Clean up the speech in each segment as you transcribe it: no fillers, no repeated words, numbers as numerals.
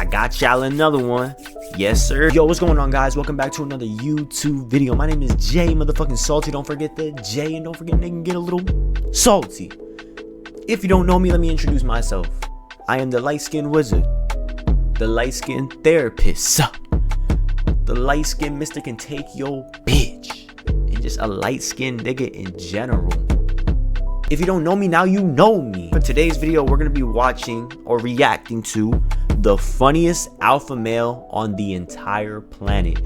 got y'all another one. Yes, sir. Yo, what's going on, guys? Welcome back to another YouTube video. My name is JSalty. Don't forget the J, and don't forget they can get a little salty. If you don't know me, let me introduce myself. I am the light-skinned wizard, the light-skinned therapist, the light-skinned Mr. Can Take Your Bitch, and just a light-skinned nigga in general. If you don't know me, now you know me. For today's video, we're gonna be watching or reacting to the funniest alpha male on the entire planet.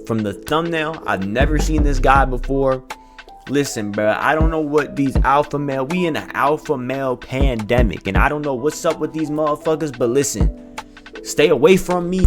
From the thumbnail, I've never seen this guy before. Listen, bro, I don't know what these alpha male, we in an alpha male pandemic, and I don't know what's up with these motherfuckers, but listen, stay away from me.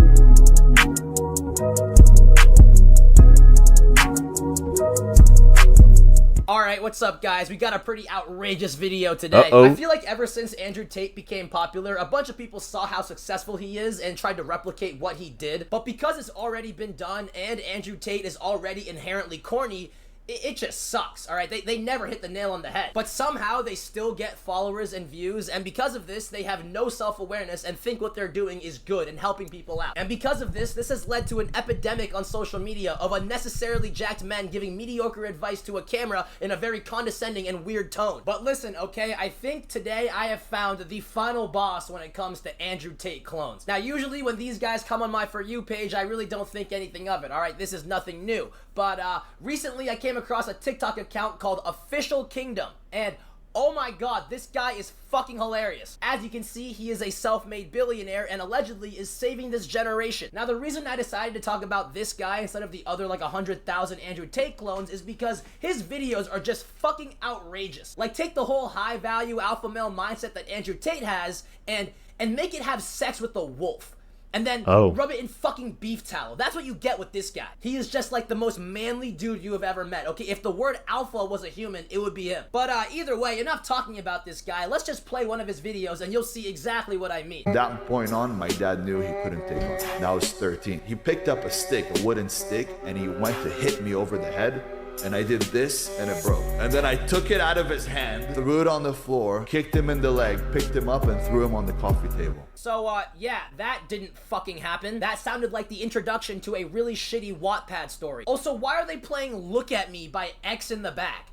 Alright, what's up, guys? We got a pretty outrageous video today. I feel like ever since Andrew Tate became popular, a bunch of people saw how successful he is and tried to replicate what he did. But because it's already been done and Andrew Tate is already inherently corny, it just sucks, alright? They never hit the nail on the head. But somehow they still get followers and views, and because of this, they have no self-awareness and think what they're doing is good and helping people out. And because of this has led to an epidemic on social media of unnecessarily jacked men giving mediocre advice to a camera in a very condescending and weird tone. But listen, okay, I think today I have found the final boss when it comes to Andrew Tate clones. Now, usually when these guys come on my For You page, I really don't think anything of it, alright? This is nothing new. But recently I came across a TikTok account called Official Kingdom, and oh my god, this guy is fucking hilarious. As you can see, he is a self-made billionaire and allegedly is saving this generation. Now, the reason I decided to talk about this guy instead of the other like 100,000 Andrew Tate clones is because his videos are just fucking outrageous. Like, take the whole high-value alpha male mindset that Andrew Tate has and make it have sex with the wolf. And then rub it in fucking beef tallow. That's what you get with this guy. He is just like the most manly dude you have ever met. Okay, if the word alpha was a human, it would be him. But either way, enough talking about this guy. Let's just play one of his videos and you'll see exactly what I mean. From that point on, my dad knew he couldn't take on. And I was 13. He picked up a stick, a wooden stick, and he went to hit me over the head. And I did this, and it broke. And then I took it out of his hand, threw it on the floor, kicked him in the leg, picked him up, and threw him on the coffee table. So, yeah, that didn't fucking happen. That sounded like the introduction to a really shitty Wattpad story. Also, why are they playing Look at Me by X in the back?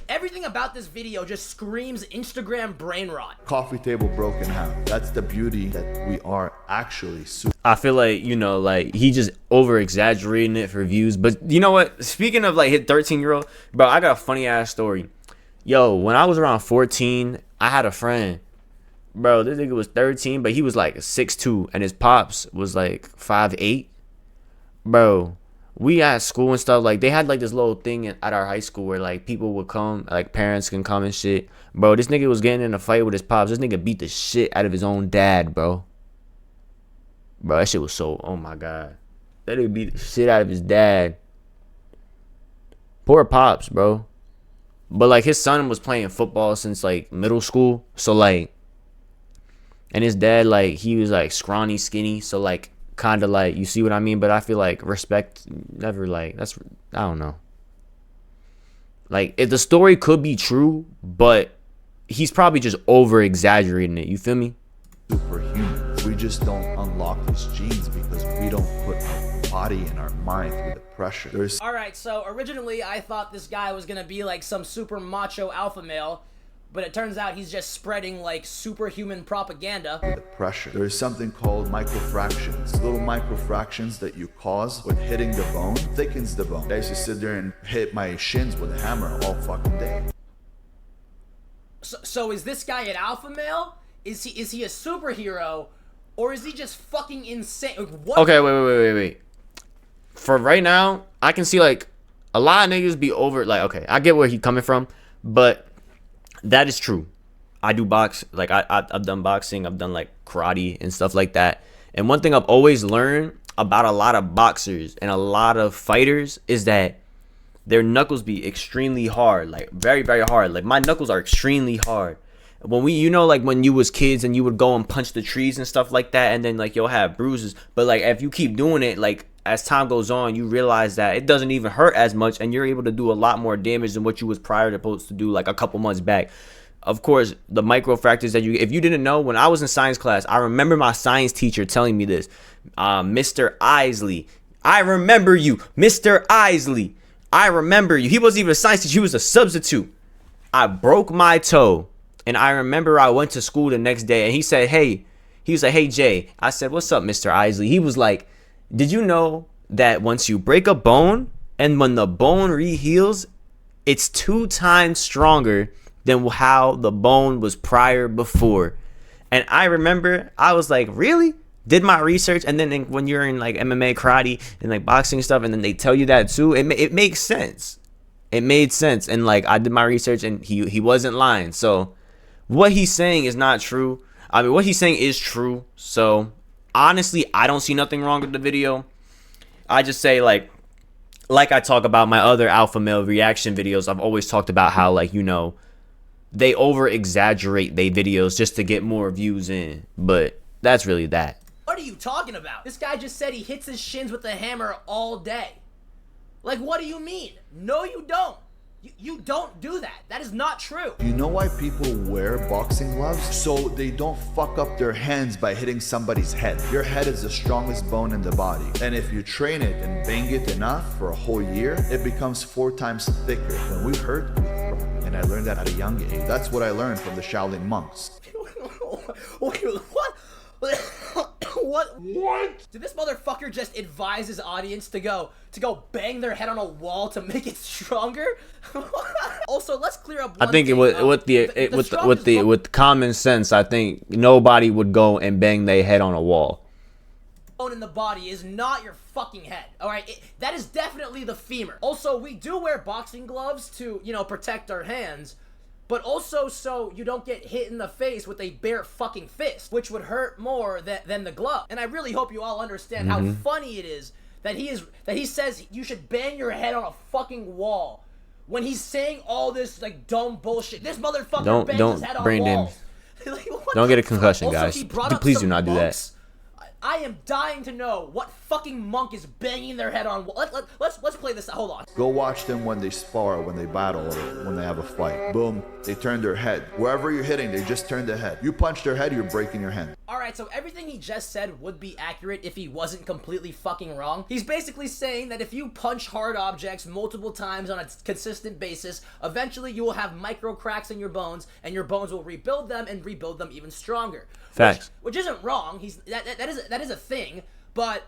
Everything about this video just screams Instagram brain rot. Coffee table broke in half. That's the beauty that we are actually super. I feel like, you know, like he just over exaggerating it for views. But you know what? Speaking of like his 13-year-old, bro, I got a funny ass story. Yo, when I was around 14, I had a friend. Bro, this nigga was 13, but he was like 6'2", and his pops was like 5'8". Bro, we at school and stuff, like they had like this little thing at our high school where like people would come, like parents can come and shit. Bro, this nigga was getting in a fight with his pops. This nigga beat the shit out of his own dad, bro. Bro, that shit was so, oh my god. That nigga beat the shit out of his dad. Poor pops, bro. But like his son was playing football since like middle school. So like, and his dad, like he was like scrawny, skinny. So like, kind of like, you see what I mean? But I feel like respect never, like, that's, I don't know. Like, if the story could be true, but he's probably just over exaggerating it. You feel me? Superhuman. We just don't unlock these genes because we don't put our body and our mind through the pressure. Alright, so originally I thought this guy was gonna be like some super macho alpha male, but it turns out he's just spreading like superhuman propaganda. The pressure. There is something called microfractions. Little microfractions that you cause with hitting the bone thickens the bone. I used to sit there and hit my shins with a hammer all fucking day. So is this guy an alpha male? Is he a superhero? Or is he just fucking insane? What? Okay, wait. For right now, I can see like a lot of niggas be over, like, okay, I get where he's coming from, but that is true. I do box, like I've done boxing, I've done like karate and stuff like that. And one thing I've always learned about a lot of boxers and a lot of fighters is that their knuckles be extremely hard, like very, very hard. Like my knuckles are extremely hard. When we, you know, like when you was kids and you would go and punch the trees and stuff like that, and then like you'll have bruises. But like if you keep doing it, like as time goes on, you realize that it doesn't even hurt as much, and you're able to do a lot more damage than what you was prior to supposed to do like a couple months back. of course, the microfractures that if you didn't know, when I was in science class, I remember my science teacher telling me this. Mr. Isley, I remember you. Mr. Isley, I remember you. He wasn't even a science teacher. He was a substitute. I broke my toe. And I remember I went to school the next day and he said, hey, Jay. I said, what's up, Mr. Isley? He was like, did you know that once you break a bone and when the bone reheals, it's 2 times stronger than how the bone was prior before? And I remember I was like, really? Did my research. And then when you're in like MMA, karate and like boxing stuff, and then they tell you that too, it makes sense. It made sense. And like I did my research and he wasn't lying. So what he's saying is not true. I mean, what he's saying is true. So honestly, I don't see nothing wrong with the video. I just say like I talk about my other alpha male reaction videos, I've always talked about how, like, you know, they over exaggerate their videos just to get more views in. But that's really that. What are you talking about? This guy just said he hits his shins with a hammer all day. Like, what do you mean? No, you don't. You don't do that. That is not true. You know why people wear boxing gloves? So they don't fuck up their hands by hitting somebody's head. Your head is the strongest bone in the body. And if you train it and bang it enough for a whole year, it becomes 4 times thicker. When we hurt, we throw. And I learned that at a young age. That's what I learned from the Shaolin Monks. Wait, what? What? Did this motherfucker just advise his audience to go bang their head on a wall to make it stronger? Also, let's clear up one I think thing. with common sense, I think nobody would go and bang their head on a wall. Bone in the body is not your fucking head. All right, that is definitely the femur. Also, we do wear boxing gloves to, you know, protect our hands. But also so you don't get hit in the face with a bare fucking fist, which would hurt more than the glove. And I really hope you all understand how funny it is that he says you should bang your head on a fucking wall when he's saying all this like dumb bullshit. This motherfucker bangs his head on walls. Like, don't get a concussion, also, guys. Please do not do that. I am dying to know what fucking monk is banging their head on. Let's play this. Hold on. Go watch them when they spar, when they battle, or when they have a fight. Boom, they turn their head. Wherever you're hitting, they just turn their head. You punch their head, you're breaking your hand. Alright, so everything he just said would be accurate if he wasn't completely fucking wrong. He's basically saying that if you punch hard objects multiple times on a consistent basis, eventually you will have micro cracks in your bones, and your bones will rebuild them and rebuild them even stronger. Facts. Which isn't wrong. That is a thing, but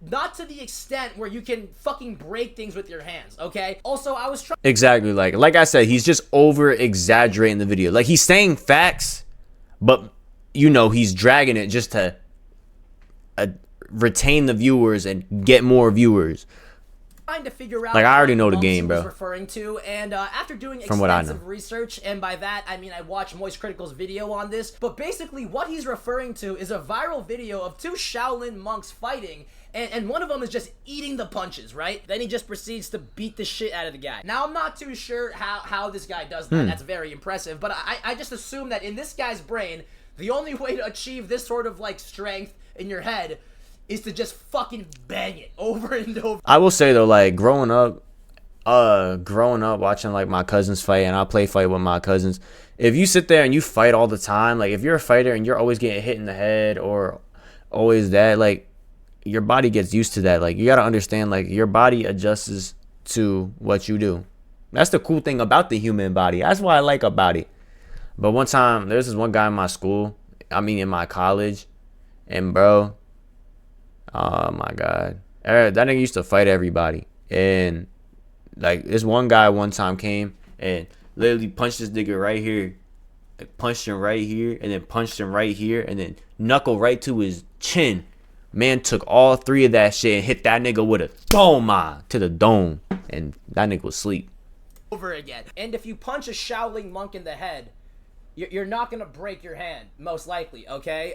not to the extent where you can fucking break things with your hands, okay? Also, I was trying... Exactly, like I said, he's just over-exaggerating the video. Like, he's saying facts, but, you know, he's dragging it just to retain the viewers and get more viewers. Trying to figure out, like, I already know the game, bro. Referring to, and after doing extensive research, and by that I mean I watched Moist Critical's video on this, but basically what he's referring to is a viral video of 2 Shaolin monks fighting, and one of them is just eating the punches, right? Then he just proceeds to beat the shit out of the guy. Now, I'm not too sure how this guy does that. That's very impressive, but I just assume that in this guy's brain, the only way to achieve this sort of like strength in your head is to just fucking bang it over and over. I will say though, like growing up watching like my cousins fight, and I play fight with my cousins. If you sit there and you fight all the time, like if you're a fighter and you're always getting hit in the head or always that, like your body gets used to that. Like you gotta understand, like your body adjusts to what you do. That's the cool thing about the human body. That's what I like about it. But one time, there's this one guy in my school, in my college, and bro, oh my god, that nigga used to fight everybody. And like this one guy one time came and literally punched this nigga right here, like punched him right here, and then punched him right here, and then knuckle right to his chin. Man took all 3 of that shit and hit that nigga with a thoma to the dome, and that nigga was asleep. Over again. And if you punch a Shaolin monk in the head, you're not gonna break your hand, most likely, okay?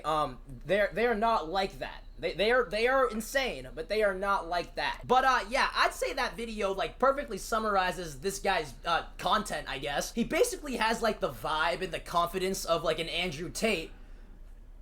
They're not like that. They are insane, but they are not like that. But yeah, I'd say that video like perfectly summarizes this guy's content, I guess. He basically has like the vibe and the confidence of like an Andrew Tate,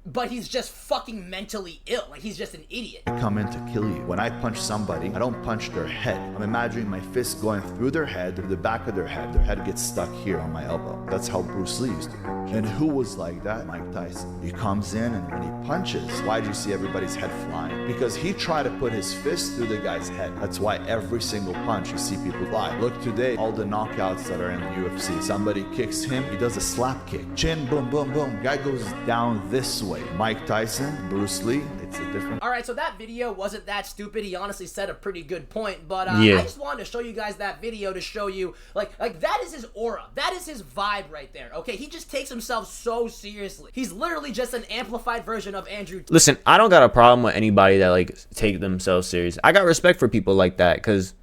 but he's just fucking mentally ill. Like, he's just an idiot. I come in to kill you. When I punch somebody, I don't punch their head. I'm imagining my fist going through their head, through the back of their head. Their head gets stuck here on my elbow. That's how Bruce Lee used to do. And who was like that? Mike Tyson. He comes in, and when he punches, why do you see everybody's head flying? Because he tried to put his fist through the guy's head. That's why every single punch you see people fly. Look today, all the knockouts that are in the UFC. Somebody kicks him, he does a slap kick. Chin, boom, boom, boom. Guy goes down this way. Mike Tyson, Bruce Lee, it's a different... Alright, so that video wasn't that stupid. He honestly said a pretty good point, but yeah. I just wanted to show you guys that video to show you, like that is his aura. That is his vibe right there, okay? He just takes himself so seriously. He's literally just an amplified version of Andrew Tate. Listen, I don't got a problem with anybody that, like, take themselves serious. I got respect for people like that, because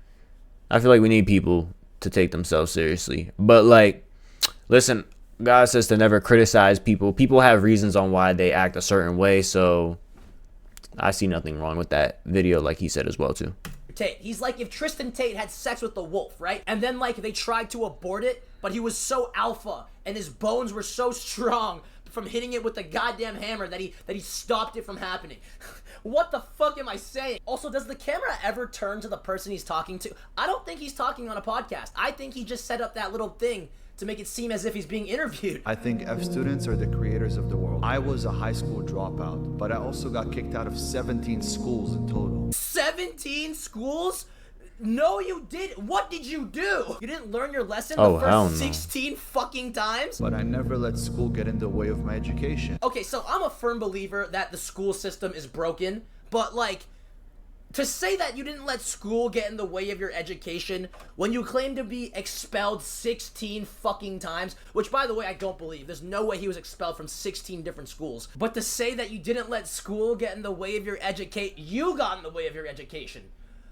I feel like we need people to take themselves seriously. But, like, listen, God says to never criticize people. People have reasons on why they act a certain way, so I see nothing wrong with that video, like he said as well, too. Tate. He's like if Tristan Tate had sex with the wolf, right? And then, like, they tried to abort it, but he was so alpha, and his bones were so strong from hitting it with the goddamn hammer that he stopped it from happening. What the fuck am I saying? Also, does the camera ever turn to the person he's talking to? I don't think he's talking on a podcast. I think he just set up that little thing to make it seem as if he's being interviewed. I think F students are the creators of the world. I was a high school dropout, but I also got kicked out of 17 schools in total. 17 schools? No, you did. What did you do? You didn't learn your lesson Oh, the hell first no. 16 fucking times? But I never let school get in the way of my education. Okay, so I'm a firm believer that the school system is broken, but, like, to say that you didn't let school get in the way of your education when you claim to be expelled 16 fucking times, which, by the way, I don't believe. There's no way he was expelled from 16 different schools. But to say that you didn't let school get in the way of your you got in the way of your education.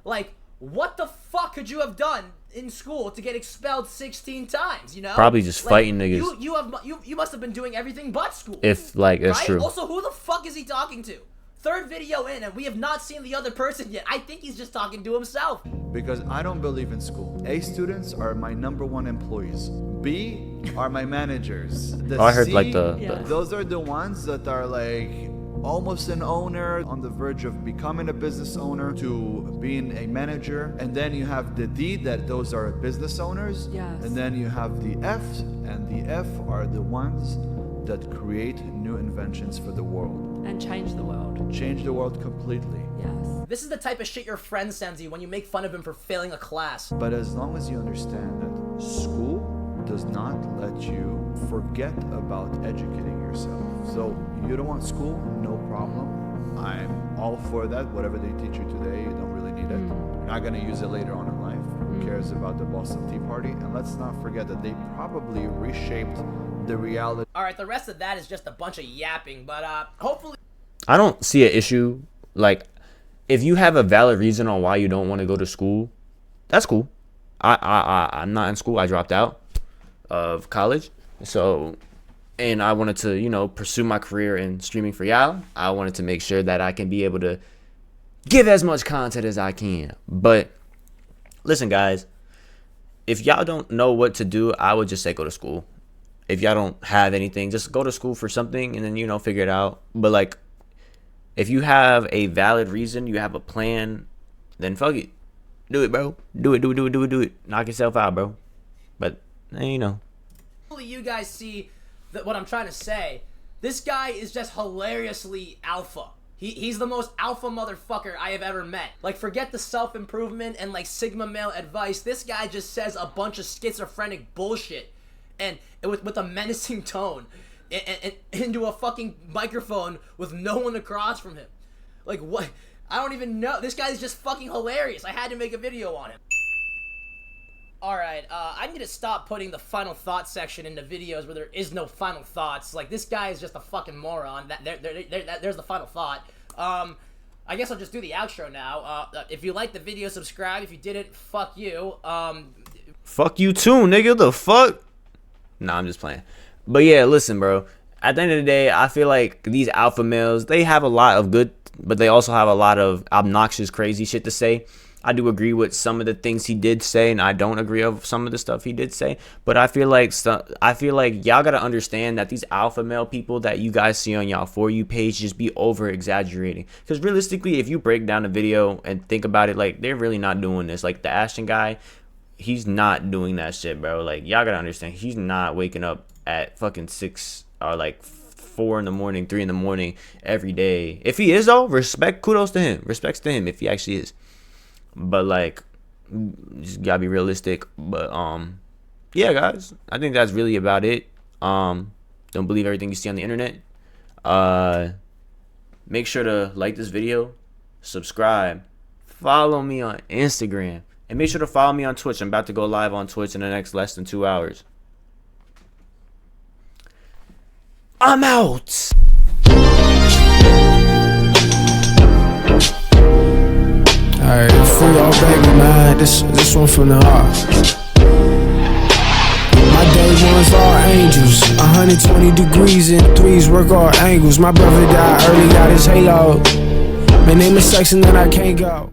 Like, what the fuck could you have done in school to get expelled 16 times, you know? Probably just Like, fighting niggas. You must have been doing everything but school. If, like, that's right? true. Also, who the fuck is he talking to? Third video in, and we have not seen the other person yet. I think he's just talking to himself. Because I don't believe in school. A students are my #1 employees. B are my managers. The I heard, C, like, those are the ones that are like almost an owner, on the verge of becoming a business owner, to being a manager. And then you have the D, that those are business owners. Yes. And then you have the F, and the F are the ones that create new inventions for the world. And change the world. Change the world completely. Yes. This is the type of shit your friend sends you when you make fun of him for failing a class. But as long as you understand that school does not let you forget about educating yourself. So you don't want school? No problem. I'm all for that. Whatever they teach you today, you don't really need it. You're not going to use it later on in life. Who cares about the Boston Tea Party? And let's not forget that they probably reshaped the reality. Alright, the rest of that is just a bunch of yapping, but hopefully... I don't see an issue. Like, if you have a valid reason on why you don't want to go to school, that's cool. I'm not in school. I dropped out of college. So, and I wanted to, you know, pursue my career in streaming for y'all. I wanted to make sure that I can be able to give as much content as I can. But listen, guys, if y'all don't know what to do, I would just say go to school. If y'all don't have anything, just go to school for something and then, you know, figure it out. But, like, if you have a valid reason, you have a plan, then fuck it. Do it, bro. Do it. Knock yourself out, bro. But, you know. Hopefully you guys see what I'm trying to say. This guy is just hilariously alpha. He's the most alpha motherfucker I have ever met. Like, forget the self-improvement and, like, Sigma male advice. This guy just says a bunch of schizophrenic bullshit. And with a menacing tone, and into a fucking microphone with no one across from him. Like, what? I don't even know. This guy's just fucking hilarious. I had to make a video on him. Alright, I'm gonna stop putting the final thought section into videos where there is no final thoughts. Like, this guy is just a fucking moron. There's the final thought. I guess I'll just do the outro now. If you liked the video, subscribe. If you didn't, fuck you. Fuck you too, nigga. The fuck? Nah, I'm just playing. But yeah, listen, bro. At the end of the day, I feel like these alpha males, they have a lot of good, but they also have a lot of obnoxious, crazy shit to say. I do agree with some of the things he did say, and I don't agree with some of the stuff he did say. But I feel like y'all gotta understand that these alpha male people that you guys see on y'all For You page just be over exaggerating. Because realistically, if you break down a video and think about it, like, they're really not doing this. Like the Ashton guy, he's not doing that shit, bro. Like, y'all gotta understand, he's not waking up at fucking 6 or like 4 in the morning, 3 in the morning every day. If he is though, kudos to him. Respects to him if he actually is. But like, just gotta be realistic. But yeah, guys, I think that's really about it. Don't believe everything you see on the internet. Make sure to like this video, subscribe, follow me on Instagram, and make sure to follow me on Twitch. I'm about to go live on Twitch in the next less than 2 hours. I'm out. Alright, free all baby, man. This one from the heart. My day ones are angels, 120 degrees and threes work all angles. My brother died early, got his halo. My name is section that I can't go.